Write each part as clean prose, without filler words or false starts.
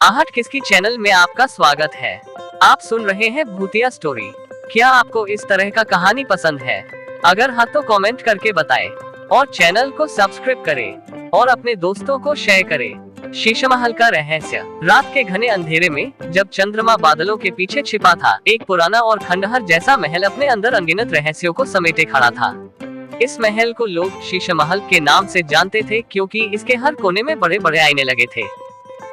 आहट किसकी चैनल में आपका स्वागत है। आप सुन रहे हैं भूतिया स्टोरी। क्या आपको इस तरह का कहानी पसंद है? अगर हाँ तो कमेंट करके बताएं और चैनल को सब्सक्राइब करें और अपने दोस्तों को शेयर करें। शीशमहल का रहस्य। रात के घने अंधेरे में जब चंद्रमा बादलों के पीछे छिपा था, एक पुराना और खंडहर जैसा महल अपने अंदर अनगिनत रहस्यों को समेटे खड़ा था। इस महल को लोग शीशमहल के नाम से जानते थे क्योंकि इसके हर कोने में बड़े बड़े आईने लगे थे।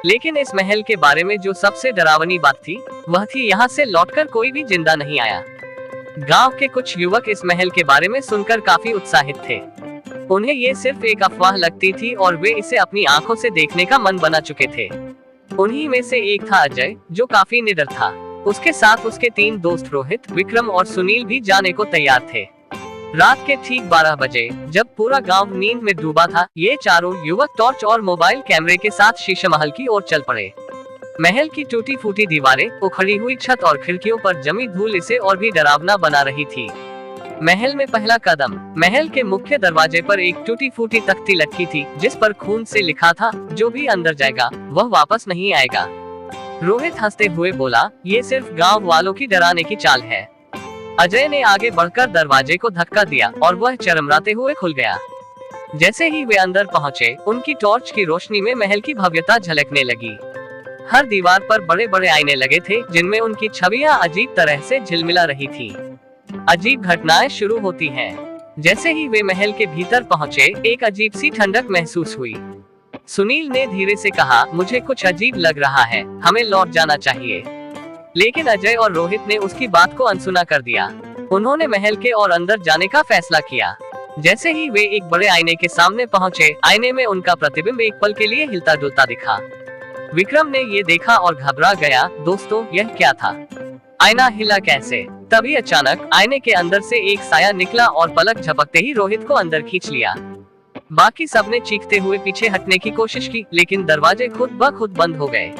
लेकिन इस महल के बारे में जो सबसे डरावनी बात थी, वह थी यहाँ से लौटकर कोई भी जिंदा नहीं आया। गांव के कुछ युवक इस महल के बारे में सुनकर काफी उत्साहित थे। उन्हें ये सिर्फ एक अफवाह लगती थी और वे इसे अपनी आंखों से देखने का मन बना चुके थे। उन्हीं में से एक था अजय, जो काफी निडर था। उसके साथ उसके 3 दोस्त रोहित, विक्रम और सुनील भी जाने को तैयार थे। रात के ठीक 12 बजे, जब पूरा गांव नींद में डूबा था, ये चारों युवक टॉर्च और मोबाइल कैमरे के साथ शीशमहल की ओर चल पड़े। महल की टूटी फूटी दीवारें, उखड़ी हुई छत और खिड़कियों पर जमी धूल इसे और भी डरावना बना रही थी। महल में पहला कदम। महल के मुख्य दरवाजे पर एक टूटी फूटी तख्ती लटकी थी, जिस पर खून से लिखा था, जो भी अंदर जाएगा वह वापस नहीं आएगा। रोहित हंसते हुए बोला, ये सिर्फ गाँव वालों की डराने की चाल है। अजय ने आगे बढ़कर दरवाजे को धक्का दिया और वह चरमराते हुए खुल गया। जैसे ही वे अंदर पहुंचे, उनकी टॉर्च की रोशनी में महल की भव्यता झलकने लगी। हर दीवार पर बड़े बड़े आईने लगे थे, जिनमें उनकी छवियां अजीब तरह से झिलमिला रही थी। अजीब घटनाएं शुरू होती हैं। जैसे ही वे महल के भीतर पहुंचे, एक अजीब सी ठंडक महसूस हुई। सुनील ने धीरे से कहा, मुझे कुछ अजीब लग रहा है, हमें लौट जाना चाहिए। लेकिन अजय और रोहित ने उसकी बात को अनसुना कर दिया। उन्होंने महल के और अंदर जाने का फैसला किया। जैसे ही वे एक बड़े आईने के सामने पहुंचे, आईने में उनका प्रतिबिंब एक पल के लिए हिलता डुलता दिखा। विक्रम ने ये देखा और घबरा गया। दोस्तों, यह क्या था? आईना हिला कैसे? तभी अचानक आईने के अंदर से एक साया निकला और पलक झपकते ही रोहित को अंदर खींच लिया। बाकी सबने चीखते हुए पीछे हटने की कोशिश की, लेकिन दरवाजे खुद ब खुद बंद हो गए।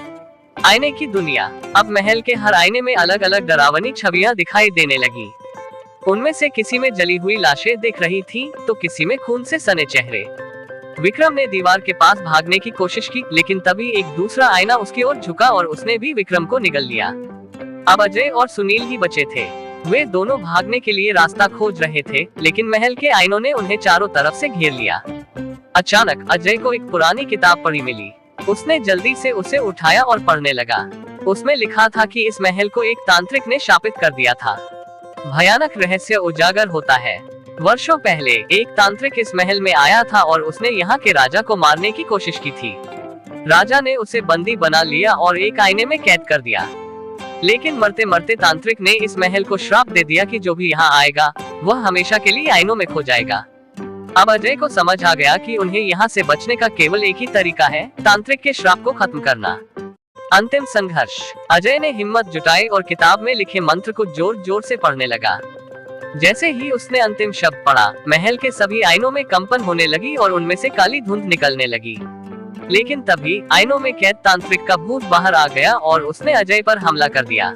आईने की दुनिया। अब महल के हर आईने में अलग अलग डरावनी छवियां दिखाई देने लगी। उनमें से किसी में जली हुई लाशें दिख रही थीं, तो किसी में खून से सने चेहरे। विक्रम ने दीवार के पास भागने की कोशिश की, लेकिन तभी एक दूसरा आईना उसकी ओर झुका और उसने भी विक्रम को निगल लिया। अब अजय और सुनील ही बचे थे। वे दोनों भागने के लिए रास्ता खोज रहे थे, लेकिन महल के आईनों ने उन्हें चारों तरफ से घेर लिया। अचानक अजय को एक पुरानी किताब पढ़ी मिली। उसने जल्दी से उसे उठाया और पढ़ने लगा। उसमें लिखा था कि इस महल को एक तांत्रिक ने शापित कर दिया था। भयानक रहस्य उजागर होता है। वर्षों पहले एक तांत्रिक इस महल में आया था और उसने यहाँ के राजा को मारने की कोशिश की थी। राजा ने उसे बंदी बना लिया और एक आईने में कैद कर दिया। लेकिन मरते मरते तांत्रिक ने इस महल को श्राप दे दिया कि जो भी यहाँ आएगा वह हमेशा के लिए आईनों में खो जाएगा। अब अजय को समझ आ गया कि उन्हें यहाँ से बचने का केवल एक ही तरीका है, तांत्रिक के श्राप को खत्म करना। अंतिम संघर्ष। अजय ने हिम्मत जुटाई और किताब में लिखे मंत्र को जोर जोर से पढ़ने लगा। जैसे ही उसने अंतिम शब्द पढ़ा, महल के सभी आईनों में कंपन होने लगी और उनमें से काली धुंध निकलने लगी। लेकिन तभी आईनों में कैद तांत्रिक का भूत बाहर आ गया और उसने अजय पर हमला कर दिया।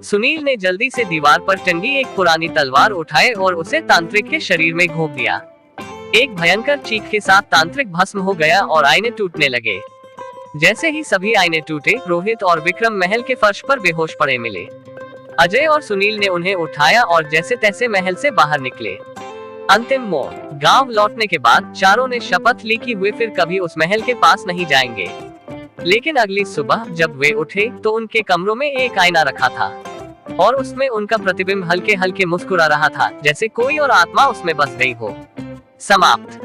सुनील ने जल्दी से दीवार पर टंगी एक पुरानी तलवार उठाई और उसे तांत्रिक के शरीर में घोंप दिया। एक भयंकर चीख के साथ तांत्रिक भस्म हो गया और आईने टूटने लगे। जैसे ही सभी आईने टूटे, रोहित और विक्रम महल के फर्श पर बेहोश पड़े मिले। अजय और सुनील ने उन्हें उठाया और जैसे तैसे महल से बाहर निकले। अंतिम मोड़। गांव लौटने के बाद चारों ने शपथ ली कि वे फिर कभी उस महल के पास नहीं जाएंगे। लेकिन अगली सुबह जब वे उठे, तो उनके कमरों में एक आईना रखा था और उसमें उनका प्रतिबिंब हल्के हल्के मुस्कुरा रहा था, जैसे कोई और आत्मा उसमें बस गई हो। समाप्त।